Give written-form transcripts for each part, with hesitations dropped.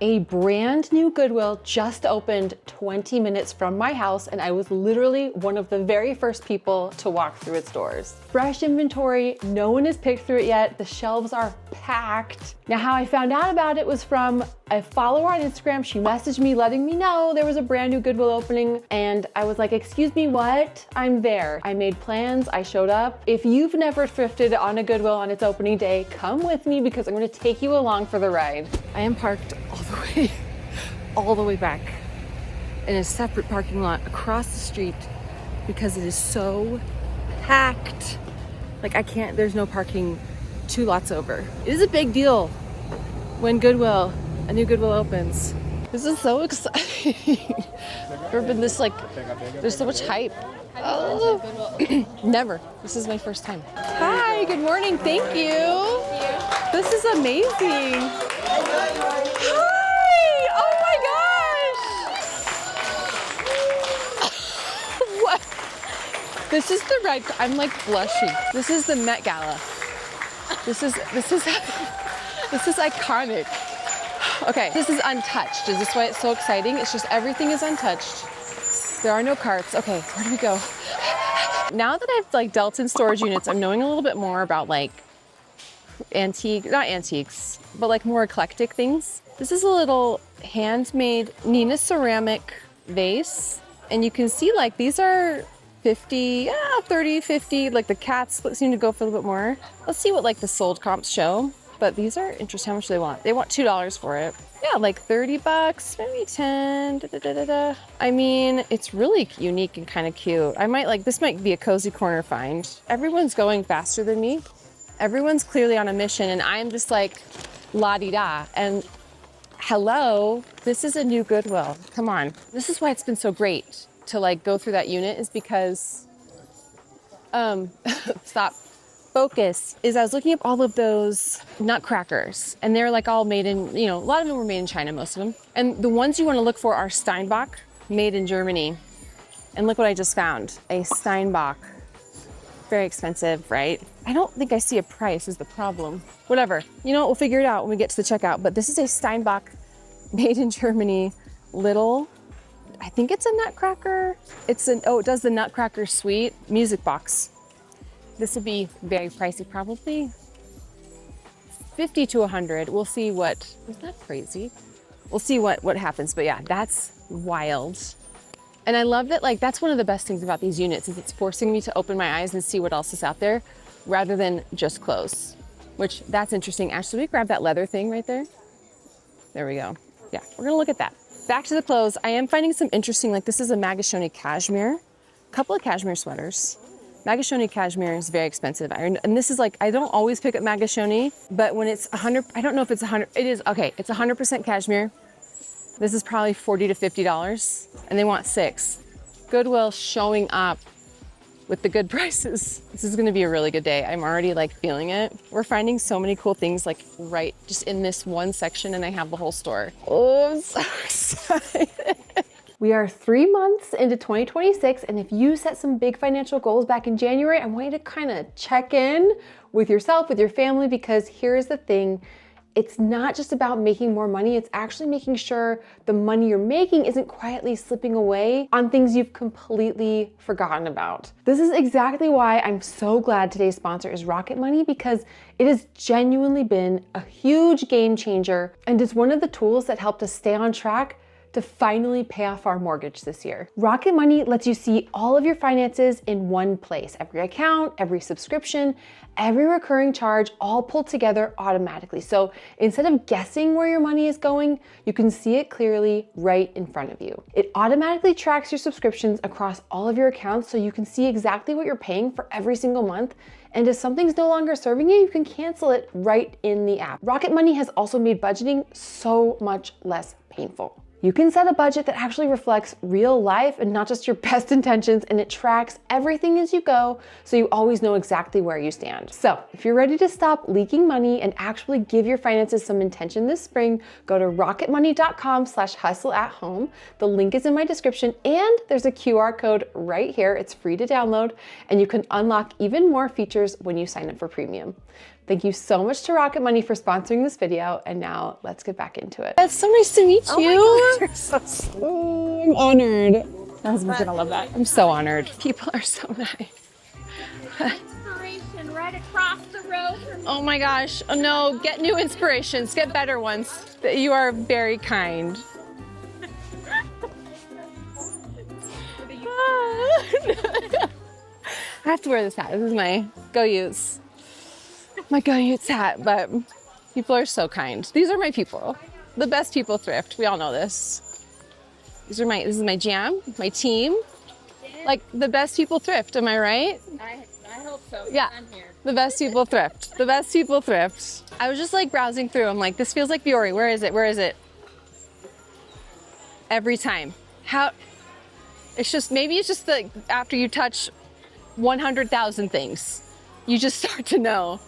A brand new Goodwill just opened 20 minutes from my house, and I was literally one of the very first people to walk through its doors. Fresh inventory, no one has picked through it yet. The shelves are packed. Now, how I found out about it was from a follower on Instagram. She messaged me letting me know there was a brand new Goodwill opening, and I was like, excuse me, what? I'm there. I made plans, I showed up. If you've never thrifted on a Goodwill on its opening day, come with me because I'm gonna take you along for the ride. I am parked all the way back in a separate parking lot across the street because it is so packed. Like I can't, there's no parking 2 lots over. It is a big deal when a new Goodwill opens. This is so exciting. Never been this like, there's so much hype. Oh. Never. This is my first time. Hi, good morning, thank you. This is amazing. Hi, oh my gosh. What? This is the red, I'm like blushing. This is the Met Gala. This is iconic. Okay, this is untouched. Is this why it's so exciting? It's just everything is untouched. There are no carts. Okay, where do we go? Now that I've like dealt in storage units, I'm knowing a little bit more about like not antiques, but like more eclectic things. This is a little handmade Nina ceramic vase. And you can see like these are 50, 30, 50, like the cats seem to go for a little bit more. Let's see what like the sold comps show. But these are interesting. How much do they want? They want $2 for it. Yeah, like 30 bucks, maybe 10. Da, da, da, da, da. I mean, it's really unique and kind of cute. This might be a cozy corner find. Everyone's going faster than me. Everyone's clearly on a mission, and I'm just like la-di-da. And hello, this is a new Goodwill. Come on. This is why it's been so great to like go through that unit is because, focus is I was looking up all of those nutcrackers and they're like all made in, a lot of them were made in China, most of them. And the ones you want to look for are Steinbach, made in Germany. And look what I just found, a Steinbach. Very expensive, right? I don't think I see a price is the problem. Whatever, we'll figure it out when we get to the checkout. But this is a Steinbach, made in Germany, little, I think it's a nutcracker. It does the nutcracker suite music box. This will be very pricey, probably 50 to 100. We'll see isn't that crazy? We'll see what happens, but yeah, that's wild. And I love that, like, that's one of the best things about these units is it's forcing me to open my eyes and see what else is out there rather than just clothes, which that's interesting. Ashley, we grab that leather thing right there. There we go. Yeah, we're gonna look at that. Back to the clothes. I am finding some interesting, like this is a Magashoni cashmere, a couple of cashmere sweaters. Magashoni cashmere is very expensive. And this is like, I don't always pick up Magashoni, but when it's 100, I don't know if it's 100, it is, okay, it's 100% cashmere. This is probably $40 to $50 and they want 6. Goodwill showing up with the good prices. This is gonna be a really good day. I'm already like feeling it. We're finding so many cool things like right just in this one section and I have the whole store. Oh, I'm so excited. We are 3 months into 2026, and if you set some big financial goals back in January, I want you to kind of check in with yourself, with your family, because here's the thing. It's not just about making more money, it's actually making sure the money you're making isn't quietly slipping away on things you've completely forgotten about. This is exactly why I'm so glad today's sponsor is Rocket Money, because it has genuinely been a huge game changer, and it's one of the tools that helped us stay on track to finally pay off our mortgage this year. Rocket Money lets you see all of your finances in one place. Every account, every subscription, every recurring charge, all pulled together automatically. So instead of guessing where your money is going, you can see it clearly right in front of you. It automatically tracks your subscriptions across all of your accounts so you can see exactly what you're paying for every single month. And if something's no longer serving you, you can cancel it right in the app. Rocket Money has also made budgeting so much less painful. You can set a budget that actually reflects real life and not just your best intentions, and it tracks everything as you go so you always know exactly where you stand. So if you're ready to stop leaking money and actually give your finances some intention this spring, go to rocketmoney.com/hustleathome. The link is in my description and there's a QR code right here. It's free to download and you can unlock even more features when you sign up for premium. Thank you so much to Rocket Money for sponsoring this video. And now let's get back into it. It's so nice to meet you. Oh my gosh, you're so sweet. Oh, I'm honored. My husband's gonna love that. I'm so honored. People are so nice. Inspiration right across the road from Oh my gosh. Oh no, get new inspirations, get better ones. You are very kind. I have to wear this hat. This is my Go Utes. My Go Utes hat, but people are so kind. These are my people. The best people thrift. We all know this. This is my jam, my team. Like the best people thrift, am I right? I hope so. Yeah. I'm here. The best people thrift. The best people thrift. I was just like browsing through. I'm like, this feels like Fiore. Where is it? Where is it? Every time. How? It's just, maybe it's just like after you touch 100,000 things, you just start to know.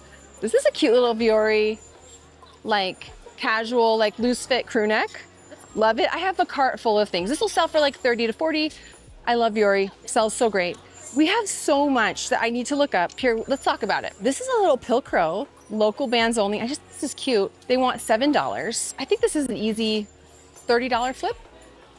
This is a cute little Fiore, like casual, like loose fit crew neck. Love it. I have a cart full of things. This will sell for like 30 to 40. I love Fiore. Sells so great. We have so much that I need to look up. Here, let's talk about it. This is a little Pilcrow, local bands only. This is cute. They want $7. I think this is an easy $30 flip.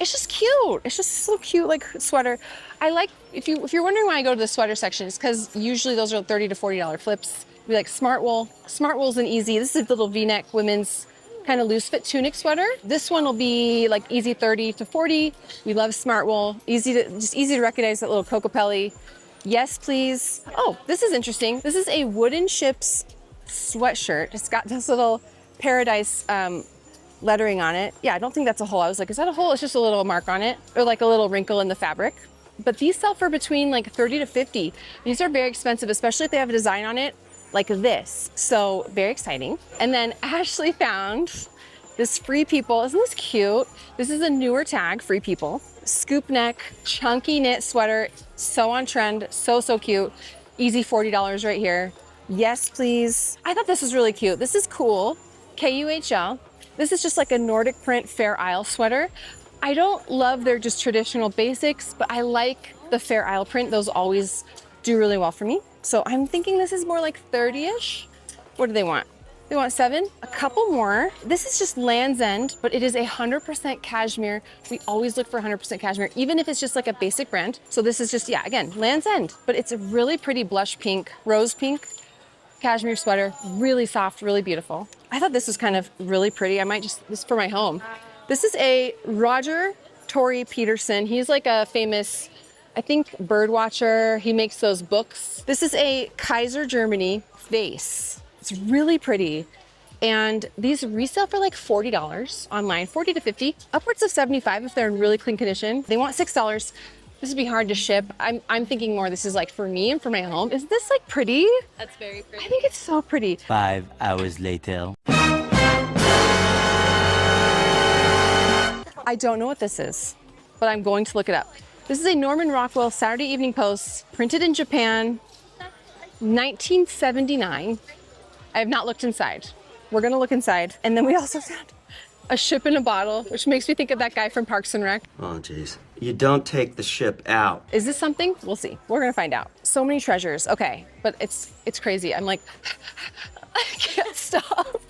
It's just cute. It's just so cute, like sweater. I like, if you're wondering why I go to the sweater section, it's because usually those are $30 to $40 flips. We like smart wool. Smart wool's an easy, this is a little V-neck women's kind of loose fit tunic sweater. This one will be like easy 30 to 40. We love smart wool. Easy to recognize that little Cocopelli. Yes, please. Oh, this is interesting. This is a Wooden Ships sweatshirt. It's got this little paradise lettering on it. Yeah, I don't think that's a hole. I was like, is that a hole? It's just a little mark on it, or like a little wrinkle in the fabric. But these sell for between like 30 to 50. These are very expensive, especially if they have a design on it like this. So very exciting. And then Ashley found this Free People. Isn't this cute? This is a newer tag, Free People. Scoop neck, chunky knit sweater. So on trend, so cute. Easy $40 right here. Yes, please. I thought this was really cute. This is cool. KUHL. This is just like a Nordic print Fair Isle sweater. I don't love their just traditional basics, but I like the Fair Isle print. Those always do really well for me. So I'm thinking this is more like 30-ish. What do they want? They want 7. A couple more. This is just Land's End, but it is 100% cashmere. We always look for 100% cashmere, even if it's just like a basic brand. So this is just, yeah, again, Land's End, but it's a really pretty blush pink, rose pink cashmere sweater. Really soft, really beautiful. I thought this was kind of really pretty. I might just, this is for my home. This is a Roger Torrey Peterson. He's like a famous, I think, bird watcher. He makes those books. This is a Kaiser Germany vase. It's really pretty. And these resell for like $40 online, 40 to 50, upwards of 75 if they're in really clean condition. They want $6. This would be hard to ship. I'm thinking more this is like for me and for my home. Is this like pretty? That's very pretty. I think it's so pretty. 5 hours later. I don't know what this is, but I'm going to look it up. This is a Norman Rockwell Saturday Evening Post, printed in Japan, 1979. I have not looked inside. We're gonna look inside. And then we also found a ship in a bottle, which makes me think of that guy from Parks and Rec. Oh, geez. You don't take the ship out. Is this something? We'll see. We're gonna find out. So many treasures. Okay, but it's crazy. I'm like, I can't stop.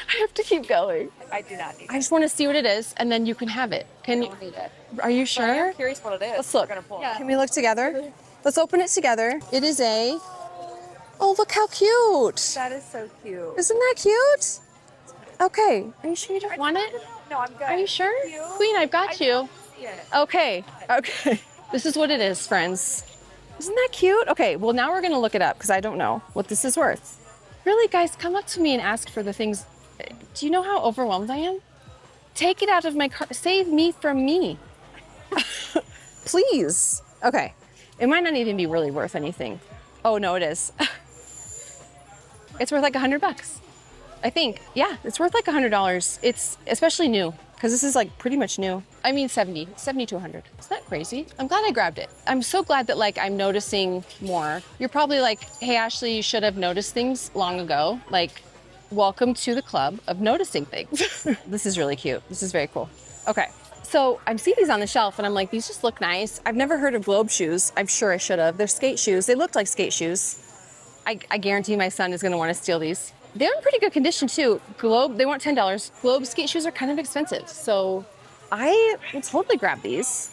I have to keep going. I do not need it. I just want to see what it is, and then you can have it. Can you? I don't need it. Are you sure? I'm curious what it is. Let's look. We're gonna pull it. Yeah. Can we look together? Let's open it together. It is a. Oh, look how cute! That is so cute. Isn't that cute? Okay. Are you sure you don't want it? No, I'm good. Are you sure? Thank you. Queen, I've got you. See it. Okay. Okay. This is what it is, friends. Isn't that cute? Okay, well now we're gonna look it up because I don't know what this is worth. Really, guys, come up to me and ask for the things. Do you know how overwhelmed I am? Take it out of my car. Save me from me. Please. Okay. It might not even be really worth anything. Oh, no, it is. It's worth like $100. I think. Yeah, it's worth like $100. It's especially new because this is like pretty much new. I mean, 70 to 100. Isn't that crazy? I'm glad I grabbed it. I'm so glad that like I'm noticing more. You're probably like, hey, Ashley, you should have noticed things long ago. Like, welcome to the club of noticing things. This is really cute. This is very cool. Okay. So I'm seeing these on the shelf and I'm like, these just look nice. I've never heard of Globe shoes. I'm sure I should have. They're skate shoes. They looked like skate shoes. I guarantee my son is going to want to steal these. they're in pretty good condition too. Globe, they want $10. Globe skate shoes are kind of expensive, so I will totally grab these.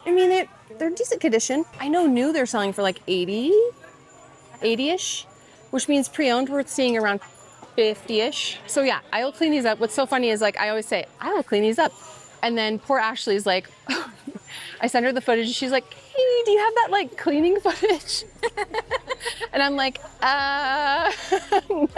I mean, they're in decent condition. I know new they're selling for like 80-ish, which means pre-owned we're seeing around 50-ish. So yeah, I will clean these up. What's so funny is like, I always say, I will clean these up. And then poor Ashley's like, I send her the footage and she's like, hey, do you have that like cleaning footage? And I'm like, no.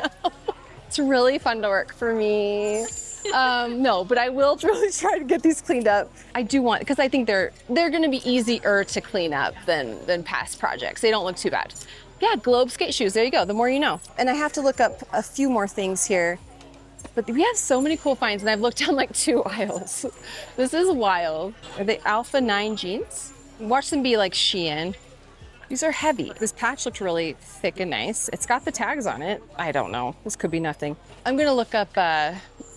It's really fun to work for me. No, but I will really try to get these cleaned up. I do want, because I think they're gonna be easier to clean up than past projects. They don't look too bad. Yeah, Globe skate shoes, there you go, the more you know. And I have to look up a few more things here. But we have so many cool finds, and I've looked down like 2 aisles. This is wild. Are they Alpha 9 jeans? Watch them be like Shein. These are heavy. This patch looked really thick and nice. It's got the tags on it. I don't know. This could be nothing. I'm gonna look up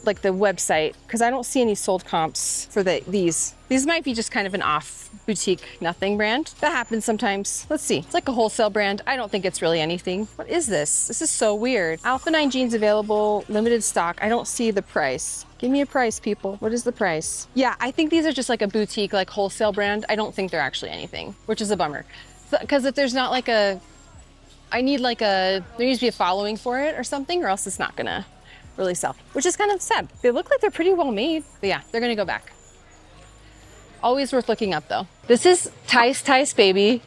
like the website because I don't see any sold comps for these. These might be just kind of an off boutique nothing brand. That happens sometimes. Let's see. It's like a wholesale brand. I don't think it's really anything. What is this? This is so weird. Alpha 9 jeans available, limited stock. I don't see the price. Give me a price, people. What is the price? Yeah, I think these are just like a boutique, like wholesale brand. I don't think they're actually anything, which is a bummer. Because if there's not like there needs to be a following for it or something, or else it's not gonna really sell, which is kind of sad. They look like they're pretty well made, but yeah, they're gonna go back. Always worth looking up though. This is Tyce baby.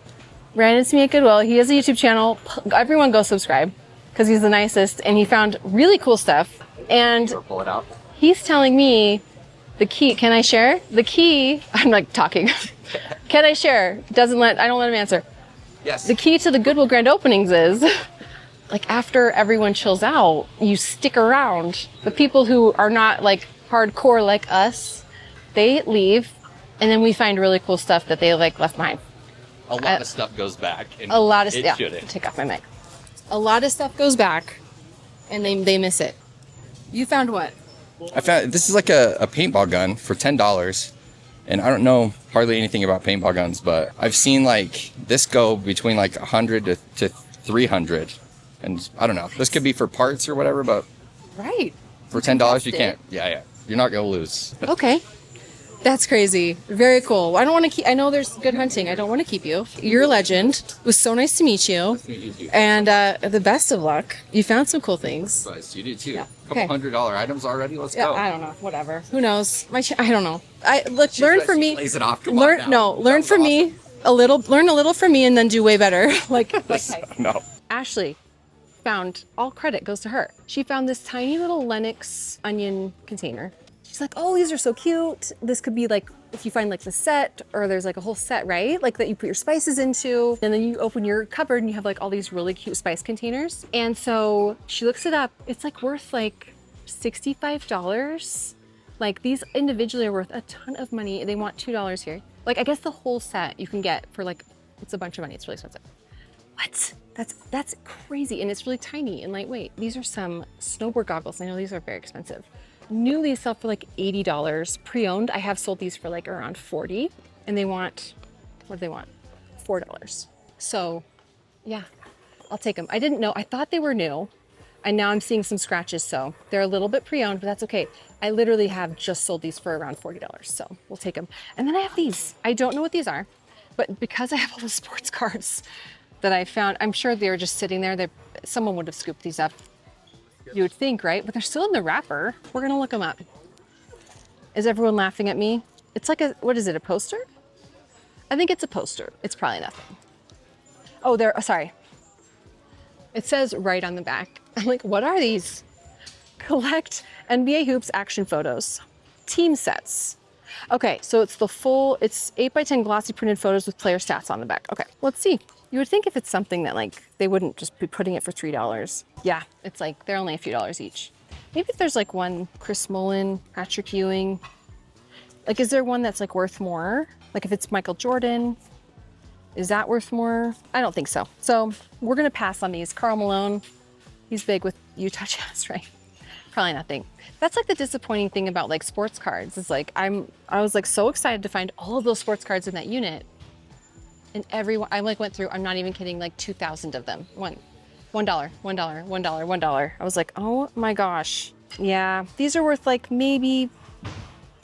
Ran into me at Goodwill. He has a YouTube channel. Everyone go subscribe because he's the nicest and he found really cool stuff. And Pull it out. he's telling me the key, can I share? The key, I'm like talking. Can I share? I don't let him answer. Yes. The key to the Goodwill grand openings is like after everyone chills out, you stick around. The people who are not like hardcore like us, they leave and then we find really cool stuff that they like left behind. A lot of stuff goes back. And A lot of it stuff. shouldn't. Take off my mic. A lot of stuff goes back and they miss it. You found what? I found this is like a paintball gun for $10. And I don't know hardly anything about paintball guns, but I've seen like this go between like 100 to 300. And I don't know. This could be for parts or whatever, but Right. for $10 you can't. Yeah. You're not going to lose. Okay. That's crazy. Very cool. I don't want to keep, I know there's good hunting. I don't want to keep you. You're a legend. It was so nice to meet you. And the best of luck. You found some cool things. But you do too. Yeah. A couple Okay. $100 items already. Let's Yeah, go. I don't know. Whatever. Who knows? I don't know. Learn from me. Plays it off. Come on now. Learn That was from me a little. Learn a little from me, and then do way better. like awesome. No. Ashley found, all credit goes to her. She found this tiny little Lennox onion container. She's like, oh, these are so cute. This could be like, if you find like the set or there's like a whole set, right? Like that you put your spices into and then you open your cupboard and you have like all these really cute spice containers. And so she looks it up. It's like worth like $65. Like these individually are worth a ton of money. They want $2 here. Like I guess the whole set you can get for like, it's a bunch of money. It's really expensive. What? That's crazy. And it's really tiny and lightweight. These are some snowboard goggles. I know these are very expensive. New these sell for like $80. Pre-owned, I have sold these for like around $40. And they want, what do they want? $4. So yeah, I'll take them. I didn't know, I thought they were new. And now I'm seeing some scratches, so they're a little bit pre-owned, but that's okay. I literally have just sold these for around $40, so we'll take them. And then I have these. I don't know what these are, but because I have all the sports cards that I found, I'm sure they were just sitting there. Someone would have scooped these up. You would think, right? But they're still in the wrapper. We're gonna look them up. Is everyone laughing at me? It's like what is it, a poster? I think it's a poster. It's probably nothing. Oh, sorry. It says right on the back. I'm like, what are these? Collect NBA Hoops action photos. Team sets. Okay, so it's it's 8x10 glossy printed photos with player stats on the back. Okay, let's see. You would think if it's something that like, they wouldn't just be putting it for $3. Yeah, it's like, they're only a few dollars each. Maybe if there's like one Chris Mullin, Patrick Ewing. Like, is there one that's like worth more? Like if it's Michael Jordan, is that worth more? I don't think so. So we're gonna pass on these. Karl Malone, he's big with Utah Jazz, right? Probably nothing. That's like the disappointing thing about like sports cards is like, I was like so excited to find all of those sports cards in that unit. And everyone, I like went through, I'm not even kidding, like 2,000 of them. $1, $1, $1, $1. I was like, oh my gosh. Yeah, these are worth like maybe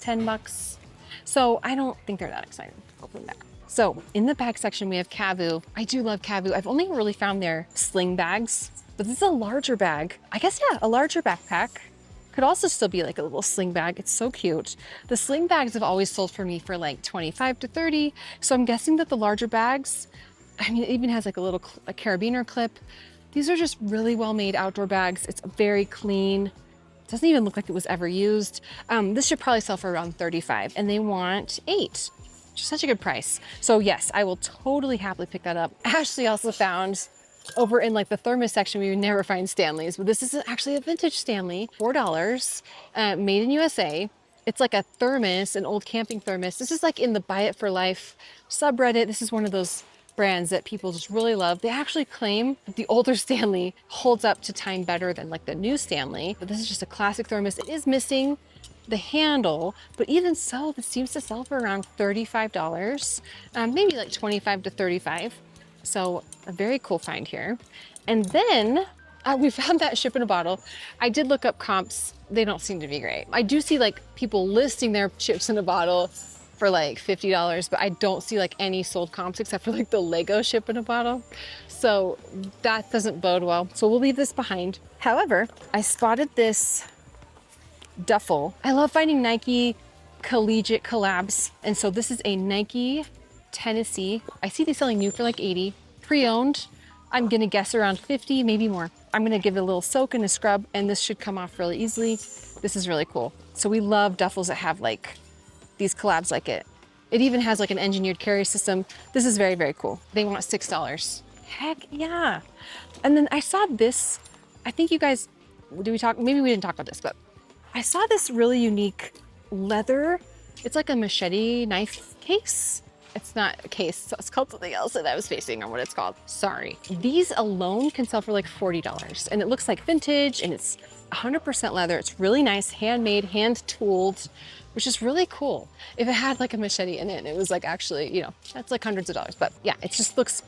10 bucks. So I don't think they're that exciting. I'll put them back. So in the bag section, we have Kavu. I do love Kavu. I've only really found their sling bags, but this is a larger bag. I guess, yeah, a larger backpack. Could also still be like a little sling bag. It's so cute. The sling bags have always sold for me for like 25 to 30. So I'm guessing that the larger bags, I mean, it even has like a little carabiner clip. These are just really well-made outdoor bags. It's very clean. Doesn't even look like it was ever used. This should probably sell for around 35 and they want 8, which is such a good price. So yes, I will totally happily pick that up. Ashley also found over in like the thermos section, we would never find Stanleys, but this is actually a vintage Stanley, $4, made in USA. It's like a thermos, an old camping thermos. This is like in the Buy It for Life subreddit. This is one of those brands that people just really love. They actually claim that the older Stanley holds up to time better than like the new Stanley, but this is just a classic thermos. It is missing the handle, but even so, this seems to sell for around $35, maybe like 25 to 35. So a very cool find here. And then we found that ship in a bottle. I did look up comps. They don't seem to be great. I do see like people listing their chips in a bottle for like $50, but I don't see like any sold comps except for like the Lego ship in a bottle. So that doesn't bode well. So we'll leave this behind. However, I spotted this duffel. I love finding Nike collegiate collabs. And so this is a Nike Tennessee. I see these selling new for like 80. Pre-owned, I'm gonna guess around 50, maybe more. I'm gonna give it a little soak and a scrub and this should come off really easily. This is really cool. So we love duffels that have like these collabs like it. It even has like an engineered carry system. This is very, very cool. They want $6. Heck yeah. And then I saw this, I think you guys, maybe we didn't talk about this, but I saw this really unique leather. It's like a machete knife case. It's not a case, so it's called something else that I was facing on what it's called. Sorry. These alone can sell for like $40 and it looks like vintage and it's 100% leather. It's really nice, handmade, hand tooled, which is really cool. If it had like a machete in it, it was like actually, you know, that's like hundreds of dollars. But yeah, it just looks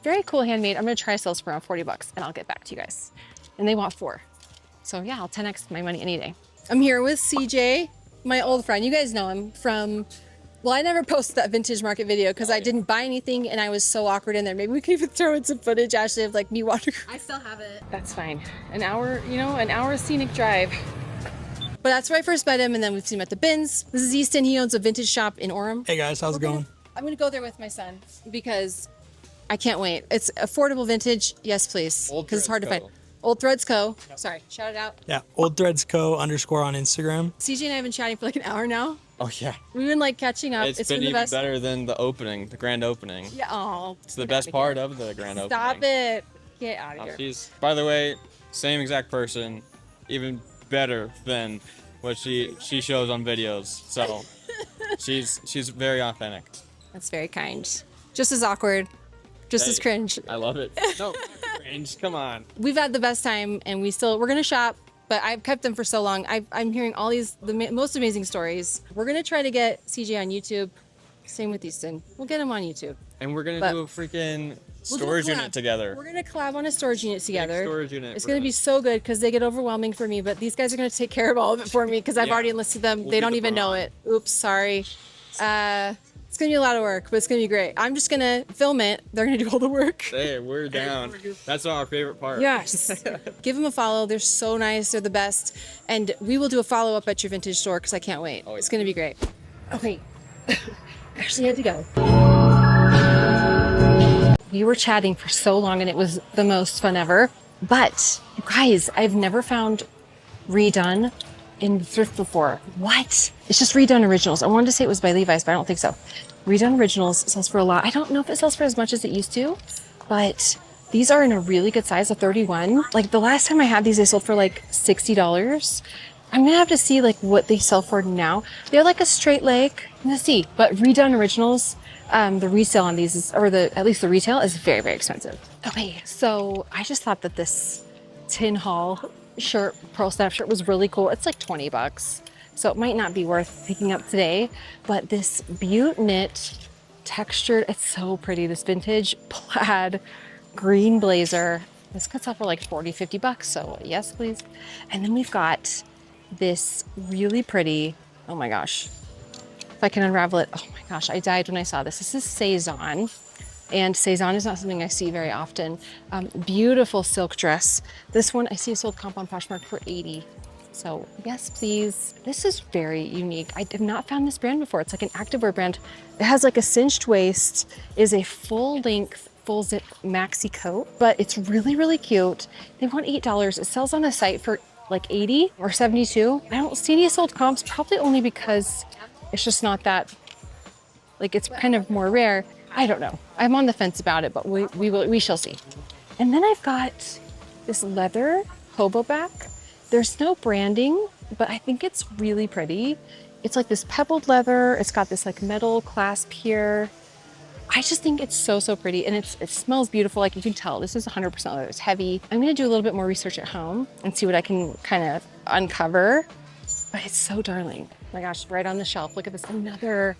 very cool handmade. I'm gonna try sales for around $40 and I'll get back to you guys. And they want 4. So yeah, I'll 10x my money any day. I'm here with CJ, my old friend. You guys know him from, well, I never posted that vintage market video because I didn't buy anything and I was so awkward in there. Maybe we can even throw in some footage, Ashley, of like me walking. I still have it. That's fine. An hour, you know, an hour scenic drive. But that's where I first met him and then we've seen him at the bins. This is Easton. He owns a vintage shop in Orem. Hey guys, how's it going? I'm gonna go there with my son because I can't wait. It's affordable vintage. Yes, please. Because it's hard to find. Old Threads Co. Yep. Sorry, shout it out. Yeah, Old Threads Co. _ on Instagram. CJ and I have been chatting for like an hour now. Oh yeah. We've been like catching up. It's been the even best. better than the opening, the grand opening. Yeah. Oh. It's the best part of the grand opening. Stop it. Get out of here. She's, by the way, same exact person, even better than what she shows on videos. So she's very authentic. That's very kind. Just as awkward. Just as cringe. I love it. No, cringe. Come on. We've had the best time and we're gonna shop, but I've kept them for so long. I'm hearing all the most amazing stories. We're gonna try to get CJ on YouTube. Same with Easton. We'll get him on YouTube. And we're gonna do a freaking storage unit together. We're gonna collab on a storage unit together. Storage unit. It's gonna be so good because they get overwhelming for me, but these guys are gonna take care of all of it for me because I've already enlisted them. They don't even know it. Oops, sorry. It's gonna be a lot of work, but it's gonna be great. I'm just gonna film it. They're gonna do all the work. Hey, we're down. That's our favorite part. Yes. Give them a follow. They're so nice. They're the best. And we will do a follow-up at your vintage store because I can't wait. Oh, yeah. It's gonna be great. Okay. Actually had to go. We were chatting for so long and it was the most fun ever. But you guys, I've never found redone in thrift before. What? It's just redone originals. I wanted to say it was by Levi's, but I don't think so. Redone originals sells for a lot. I don't know if it sells for as much as it used to, but these are in a really good size, a 31. Like the last time I had these, they sold for like $60. I'm gonna have to see like what they sell for now. They're like a straight leg. I'm gonna see, but redone originals, the resale on these is, or at least the retail is very, very expensive. Okay, so I just thought that this tin haul shirt, pearl snap shirt was really cool. It's like 20 bucks. So it might not be worth picking up today, but this butte knit textured, it's so pretty. This vintage plaid green blazer, This could sell for like 40, 50 bucks. So yes, please. And then we've got this really pretty, oh my gosh. If I can unravel it, oh my gosh, I died when I saw this. This is Saison. And Saison is not something I see very often. Beautiful silk dress. This one I see sold comp on Poshmark for 80. So yes, please. This is very unique. I have not found this brand before. It's like an activewear brand. It has like a cinched waist, is a full length, full zip maxi coat, but it's really, really cute. They want $8. It sells on the site for like 80 or 72. I don't see any sold comps, probably only because it's just not that, like it's kind of more rare. I don't know. I'm on the fence about it, but we shall see. And then I've got this leather hobo back. There's no branding, but I think it's really pretty. It's like this pebbled leather. It's got this like metal clasp here. I just think it's so, so pretty. And it smells beautiful. Like you can tell, this is 100% leather. It's heavy. I'm gonna do a little bit more research at home and see what I can kind of uncover. But it's so darling. Oh my gosh, right on the shelf. Look at this, another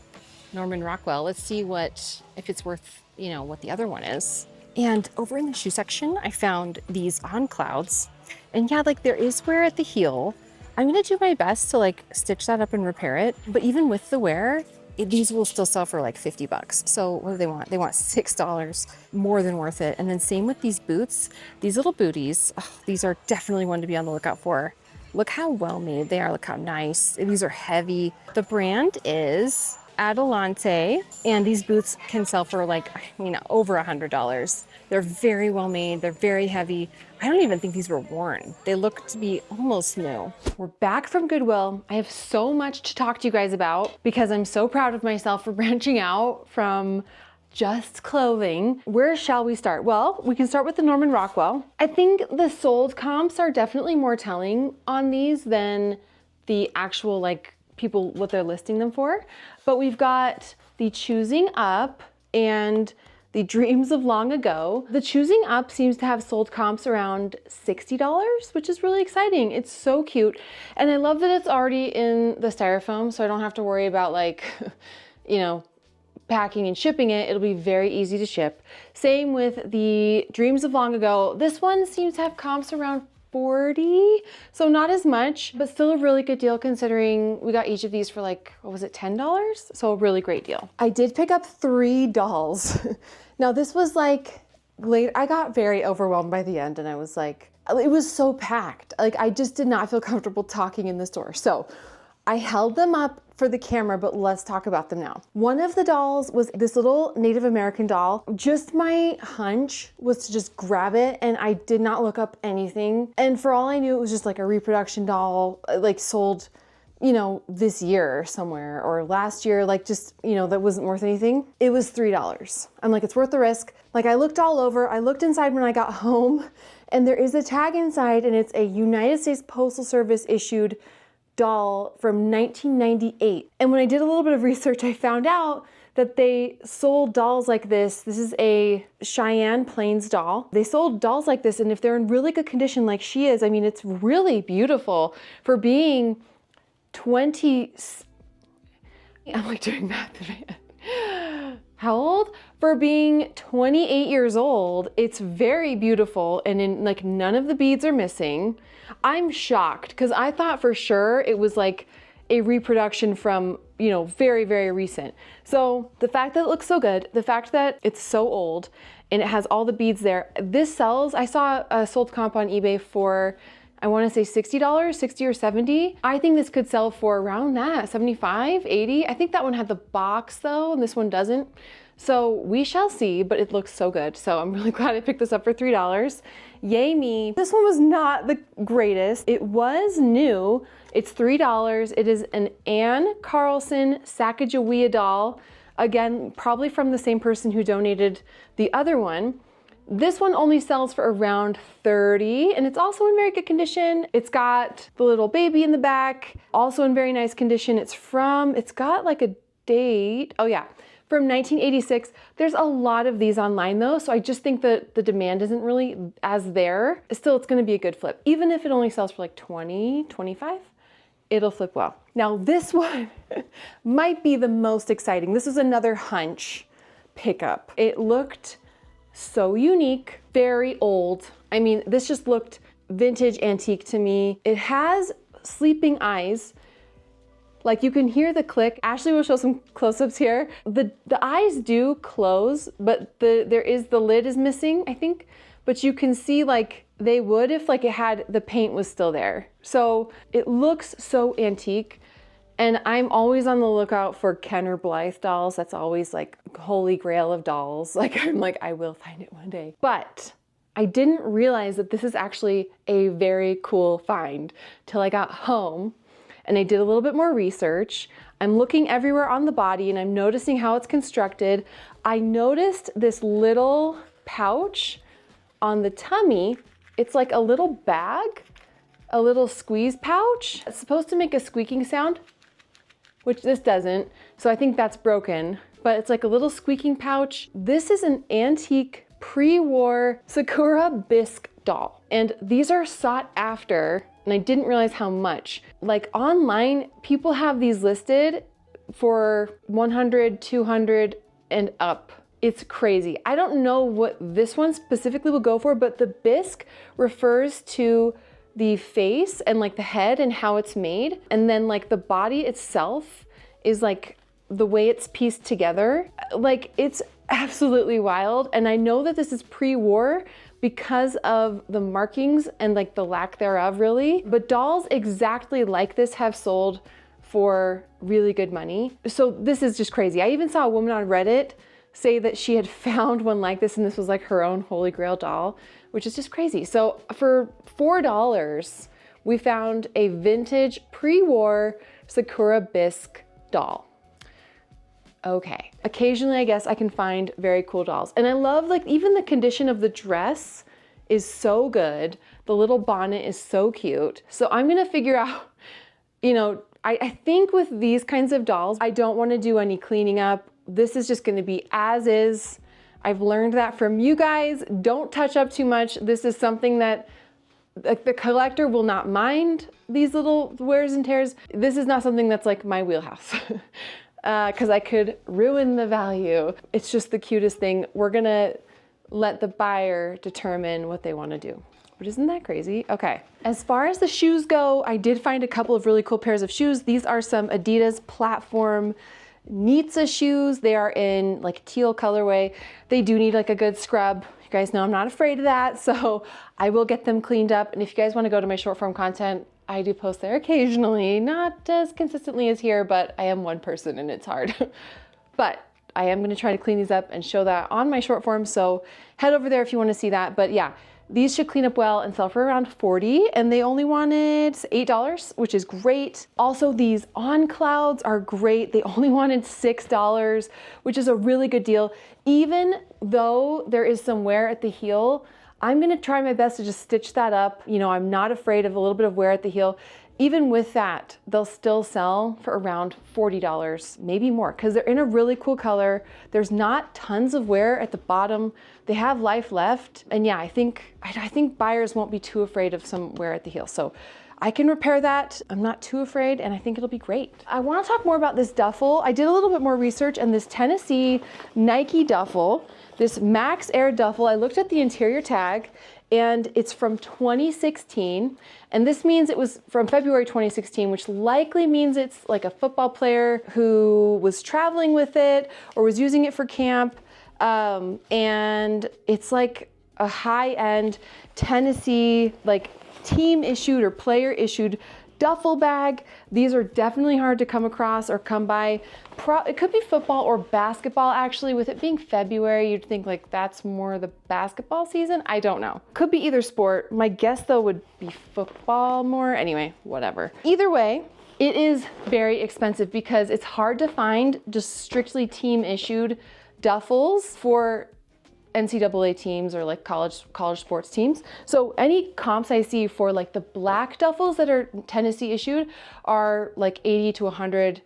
Norman Rockwell. Let's see if it's worth, you know, what the other one is. And over in the shoe section, I found these On Clouds. And yeah, like there is wear at the heel. I'm gonna do my best to like stitch that up and repair it. But even with the wear, these will still sell for like 50 bucks. So what do they want? They want $6, more than worth it. And then same with these boots, these little booties. Oh, these are definitely one to be on the lookout for. Look how well made they are. Look how nice. These are heavy. The brand is Adelante, and these boots can sell for like, you know, over $100. They're very well made. They're very heavy. I don't even think these were worn. They look to be almost new. We're back from Goodwill. I have so much to talk to you guys about because I'm so proud of myself for branching out from just clothing. Where shall we start? Well, we can start with the Norman Rockwell. I think the sold comps are definitely more telling on these than the actual like people, what they're listing them for. But we've got the Choosing Up and the Dreams of Long Ago. The Choosing Up seems to have sold comps around $60, which is really exciting. It's so cute. And I love that it's already in the styrofoam, so I don't have to worry about like, you know, packing and shipping it. It'll be very easy to ship. Same with the Dreams of Long Ago. This one seems to have comps around 40, so not as much, but still a really good deal considering we got each of these for like, what was it, $10? So a really great deal. I did pick up 3 dolls. Now this was like late, I got very overwhelmed by the end and I was like, it was so packed. Like I just did not feel comfortable talking in the store. So I held them up for the camera, but let's talk about them now. One of the dolls was this little Native American doll. Just my hunch was to just grab it, and I did not look up anything. And for all I knew, it was just like a reproduction doll, like sold, you know, this year somewhere or last year, like just, you know, that wasn't worth anything. It was $3. I'm like, it's worth the risk. Like I looked all over, I looked inside when I got home, and there is a tag inside, and it's a United States Postal Service issued doll from 1998. And when I did a little bit of research, I found out that they sold dolls like this. This is a Cheyenne Plains doll. They sold dolls like this, and if they're in really good condition like she is, I mean, it's really beautiful for being 20, I'm like doing math in my head. How old? For being 28 years old, it's very beautiful, and in like none of the beads are missing. I'm shocked because I thought for sure it was like a reproduction from, you know, very, very recent. So the fact that it looks so good, the fact that it's so old and it has all the beads there, this sells. I saw a sold comp on eBay for, I want to say $60, 60 or 70. I think this could sell for around that, 75, 80. I think that one had the box though, and this one doesn't. So we shall see, but it looks so good. So I'm really glad I picked this up for $3. Yay me. This one was not the greatest. It was new. It's $3. It is an Ann Carlson Sacagawea doll. Again, probably from the same person who donated the other one. This one only sells for around $30, and it's also in very good condition. It's got the little baby in the back, also in very nice condition. It's got like a date. Oh yeah, from 1986. There's a lot of these online though, so I just think that the demand isn't really as there. Still, it's gonna be a good flip. Even if it only sells for like 20, 25, it'll flip well. Now this one might be the most exciting. This is another hunch pickup. It looked so unique, very old. I mean, this just looked vintage antique to me. It has sleeping eyes. Like you can hear the click. Ashley will show some close-ups here. The eyes do close, but the lid is missing, I think. But you can see like they would if like it had, the paint was still there. So it looks so antique. And I'm always on the lookout for Kenner Blythe dolls. That's always like holy grail of dolls. Like I'm like, I will find it one day. But I didn't realize that this is actually a very cool find till I got home and I did a little bit more research. I'm looking everywhere on the body and I'm noticing how it's constructed. I noticed this little pouch on the tummy. It's like a little bag, a little squeeze pouch. It's supposed to make a squeaking sound, which this doesn't. So I think that's broken, but it's like a little squeaking pouch. This is an antique pre-war Sakura bisque doll. And these are sought after, and I didn't realize how much. Like online, people have these listed for 100, 200 and up. It's crazy. I don't know what this one specifically will go for, but the bisque refers to the face and like the head and how it's made. And then like the body itself is like the way it's pieced together. Like it's absolutely wild. And I know that this is pre-war because of the markings and like the lack thereof really. But dolls exactly like this have sold for really good money. So this is just crazy. I even saw a woman on Reddit say that she had found one like this and this was like her own holy grail doll, which is just crazy. So for $4, we found a vintage pre-war Sakura bisque doll. Okay, occasionally I guess I can find very cool dolls. And I love like even the condition of the dress is so good. The little bonnet is so cute. So I'm gonna figure out, you know, I think with these kinds of dolls, I don't wanna do any cleaning up. This is just gonna be as is. I've learned that from you guys. Don't touch up too much. This is something that like the collector will not mind these little wears and tears. This is not something that's like my wheelhouse because I could ruin the value. It's just the cutest thing. We're gonna let the buyer determine what they wanna do. But isn't that crazy? Okay. As far as the shoes go, I did find a couple of really cool pairs of shoes. These are some Adidas platform Nitsa shoes. They are in like teal colorway. They do need like a good scrub. You guys know I'm not afraid of that, so I will get them cleaned up. And if you guys want to go to my short form content, I do post there occasionally, not as consistently as here, but I am one person and it's hard. But I am going to try to clean these up and show that on my short form, so head over there if you want to see that. But yeah, these should clean up well and sell for around $40, and they only wanted $8, which is great. Also, these On Clouds are great. They only wanted $6, which is a really good deal. Even though there is some wear at the heel, I'm gonna try my best to just stitch that up. You know, I'm not afraid of a little bit of wear at the heel. Even with that, they'll still sell for around $40, maybe more, because they're in a really cool color. There's not tons of wear at the bottom. They have life left. And yeah, I think buyers won't be too afraid of some wear at the heel. So I can repair that. I'm not too afraid, and I think it'll be great. I wanna talk more about this duffel. I did a little bit more research, and this Tennessee Nike duffel, this Max Air duffel, I looked at the interior tag, and it's from 2016. And this means it was from February 2016, which likely means it's like a football player who was traveling with it or was using it for camp. And it's like a high-end Tennessee, like team issued or player issued duffel bag. These are definitely hard to come across or come by. It could be football or basketball actually. With it being February, you'd think like that's more the basketball season. I don't know. Could be either sport. My guess though would be football more. Anyway, whatever. Either way, it is very expensive because it's hard to find just strictly team issued duffels for NCAA teams or like college sports teams. So any comps I see for like the black duffels that are Tennessee issued are like $80 to $100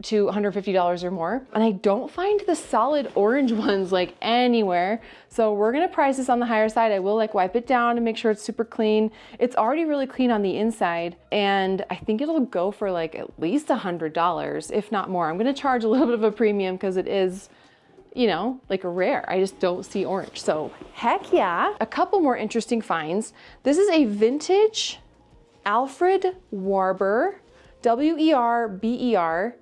to $150 or more. And I don't find the solid orange ones like anywhere. So we're gonna price this on the higher side. I will like wipe it down and make sure it's super clean. It's already really clean on the inside. And I think it'll go for like at least $100, if not more. I'm gonna charge a little bit of a premium because it is you know, like rare. I just don't see orange. So heck yeah. A couple more interesting finds. This is a vintage Alfred Werber, W-E-R-B-E-R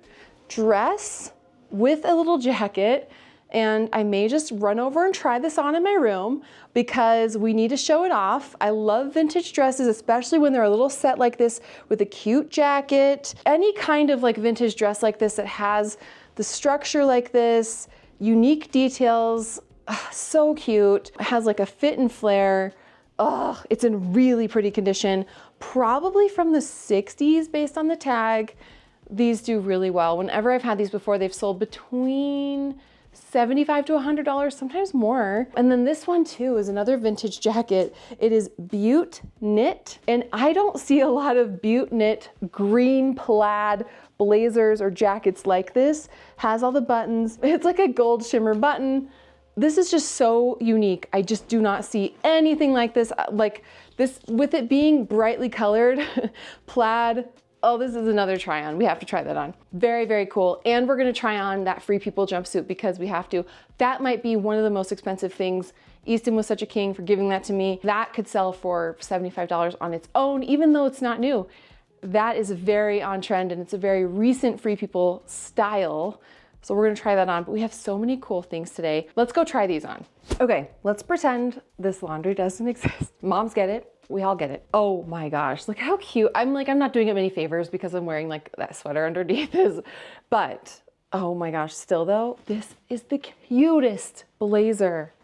dress with a little jacket. And I may just run over and try this on in my room because we need to show it off. I love vintage dresses, especially when they're a little set like this with a cute jacket. Any kind of like vintage dress like this that has the structure like this, unique details, so cute. It has like a fit and flare. Oh, it's in really pretty condition. Probably from the 60s based on the tag. These do really well. Whenever I've had these before, they've sold between $75 to $100, sometimes more. And then this one too is another vintage jacket. It is butte knit, and I don't see a lot of butte knit green plaid blazers or jackets like this. Has all the buttons. It's like a gold shimmer button. This is just so unique. I just do not see anything like this with it being brightly colored plaid. Oh, this is another try on. We have to try that on. Very, very cool. And we're gonna try on that Free People jumpsuit because we have to. That might be one of the most expensive things. Easton was such a king for giving that to me. That could sell for $75 on its own, even though it's not new. That is very on trend and it's a very recent Free People style. So we're gonna try that on, but we have so many cool things today. Let's go try these on. Okay, let's pretend this laundry doesn't exist. Moms get it. We all get it. Oh my gosh, look how cute. I'm not doing it many favors because I'm wearing like that sweater underneath this, but oh my gosh, still though, this is the cutest blazer.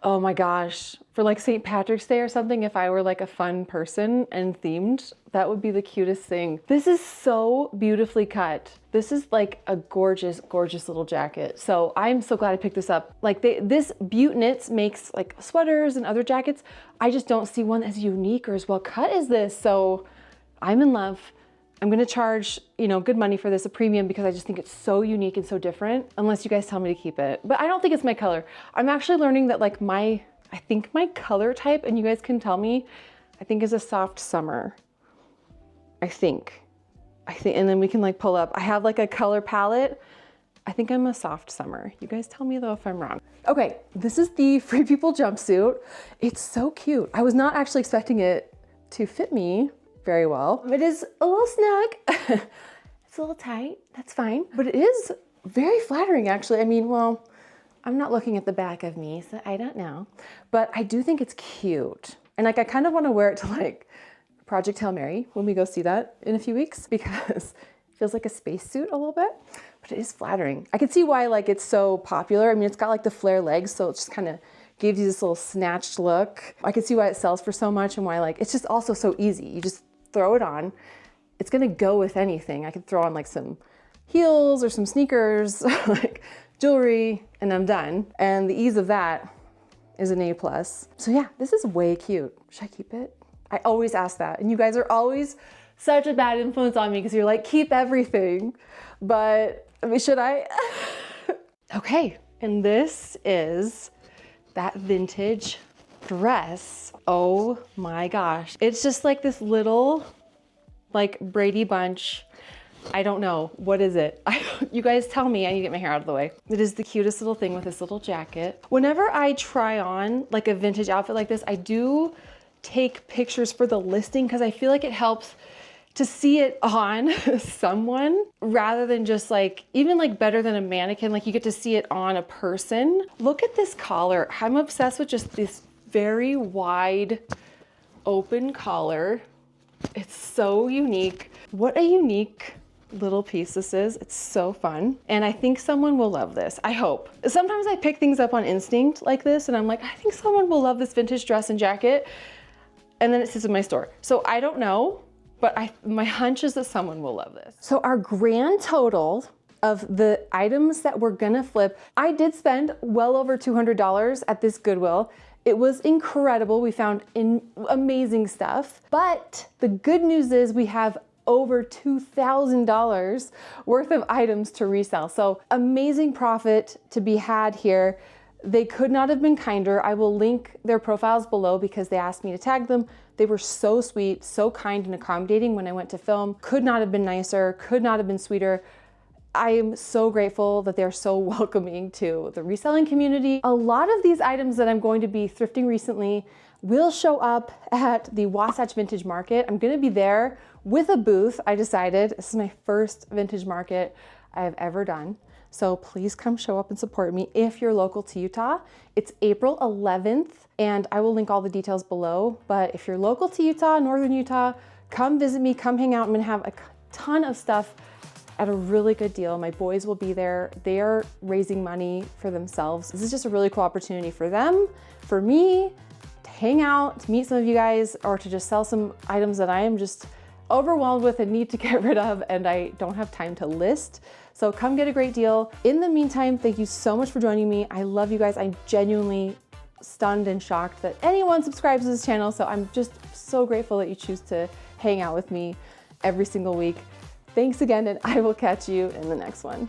Oh my gosh, for like St. Patrick's Day or something, if I were like a fun person and themed, that would be the cutest thing. This is so beautifully cut. This is like a gorgeous, gorgeous little jacket. So I'm so glad I picked this up. Like this Butte Knits makes like sweaters and other jackets. I just don't see one as unique or as well cut as this. So I'm in love. I'm gonna charge, you know, good money for this, a premium, because I just think it's so unique and so different, unless you guys tell me to keep it. But I don't think it's my color. I'm actually learning that like I think my color type, and you guys can tell me, I think is a soft summer. I think, and then we can like pull up. I have like a color palette. I think I'm a soft summer. You guys tell me though if I'm wrong. Okay, this is the Free People jumpsuit. It's so cute. I was not actually expecting it to fit me very well. It is a little snug. It's a little tight, that's fine. But it is very flattering actually. I mean, well, I'm not looking at the back of me, so I don't know. But I do think it's cute. And like, I kind of want to wear it to like Project Hail Mary when we go see that in a few weeks, because it feels like a spacesuit a little bit, but it is flattering. I can see why like it's so popular. I mean, it's got like the flare legs, so it just kind of gives you this little snatched look. I can see why it sells for so much and why like, it's just also so easy. You just throw it on. It's gonna go with anything. I could throw on like some heels or some sneakers, like jewelry, and I'm done. And the ease of that is an A+. So yeah, this is way cute. Should I keep it? I always ask that. And you guys are always such a bad influence on me because you're like, keep everything. But I mean, should I? Okay, and this is that vintage dress. Oh my gosh. It's just like this little like Brady Bunch. I don't know. What is it? You guys tell me. I need to get my hair out of the way. It is the cutest little thing with this little jacket. Whenever I try on like a vintage outfit like this, I do take pictures for the listing because I feel like it helps to see it on someone rather than just like, even like better than a mannequin, like you get to see it on a person. Look at this collar. I'm obsessed with just this very wide open collar. It's so unique. What a unique little piece this is. It's so fun. And I think someone will love this. I hope. Sometimes I pick things up on instinct like this and I'm like, I think someone will love this vintage dress and jacket. And then it sits in my store. So I don't know, but my hunch is that someone will love this. So our grand total of the items that we're gonna flip, I did spend well over $200 at this Goodwill. It was incredible. We found amazing stuff. But the good news is we have over $2,000 worth of items to resell. So amazing profit to be had here. They could not have been kinder. I will link their profiles below because they asked me to tag them. They were so sweet, so kind and accommodating when I went to film. Could not have been nicer, could not have been sweeter. I am so grateful that they're so welcoming to the reselling community. A lot of these items that I'm going to be thrifting recently will show up at the Wasatch Vintage Market. I'm gonna be there with a booth. I decided this is my first vintage market I have ever done. So please come show up and support me if you're local to Utah. It's April 11th and I will link all the details below. But if you're local to Utah, Northern Utah, come visit me, come hang out. I'm gonna have a ton of stuff at a really good deal. My boys will be there. They are raising money for themselves. This is just a really cool opportunity for them, for me, to hang out, to meet some of you guys, or to just sell some items that I am just overwhelmed with and need to get rid of and I don't have time to list. So come get a great deal. In the meantime, thank you so much for joining me. I love you guys. I'm genuinely stunned and shocked that anyone subscribes to this channel. So I'm just so grateful that you choose to hang out with me every single week. Thanks again, and I will catch you in the next one.